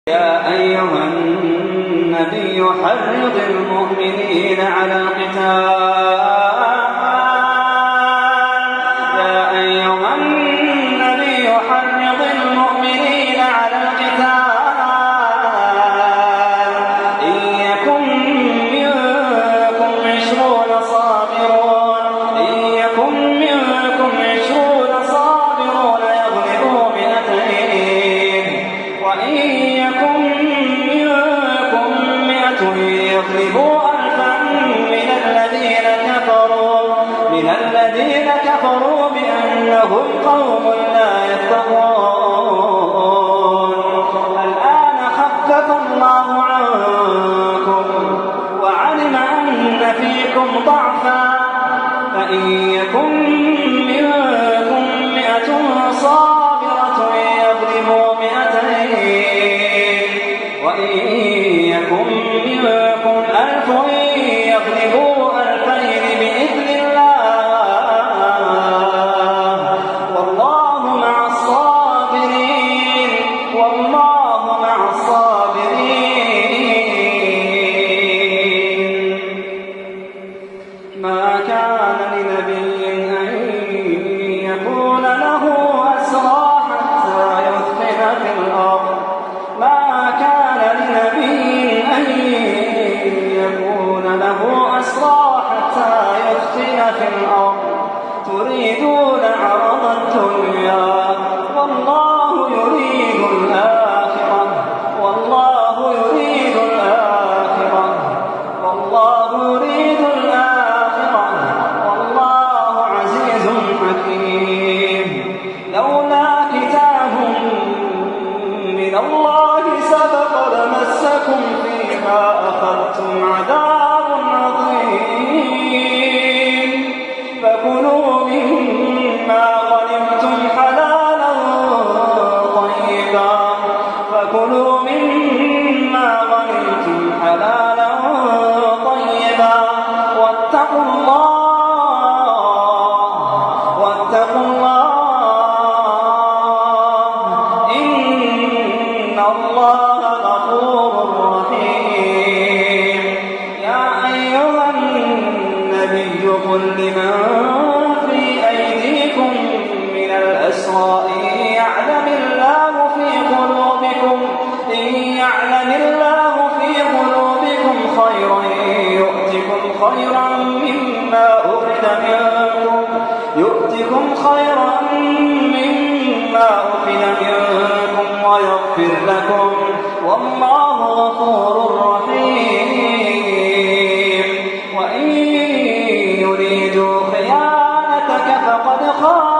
يا أيها النبي حرض المؤمنين على القتال. يا أيها النبي حرض المؤمنين على القتال إن يكن منكم 20 صابرون يغلبوا 200 وإن يكن منكم 100 يغلبوا 1000 من الذين كفروا بأنهم قوم لا يفقهون. الآن خفف الله عنكم وعلم أن فيكم ضعفا فإن يكن منكم 100 صابرة يغلبوا 200 وإن يكن منكم 1000 يغلبوا 2000 بإذن الله والله مع الصابرين. ما كان لنبي أن يكون له أسرى حتى يثخن في الأرض. ما كان لنبي أن يكون له أسرى حتى يثخن في الأرض تريدون عرض الدنيا والله يريد الآخرة والله يريد الآخرة والله عزيز حكيم. لولا كتاب من الله سبق لمسكم فيما أخذتم عذاب عظيم. فكلوا مما غنمتم حلالا طيبا واتقوا الله إن الله غفور رحيم. يا أيها النبي قل لمن في أيديكم من الأسرى إن يعلم الله في قلوبكم خيرا يؤتكم خيرا مما أخذ منكم ويغفر لكم والله غفور رحيم. وإن يريدوا خيانتك فقد خانوا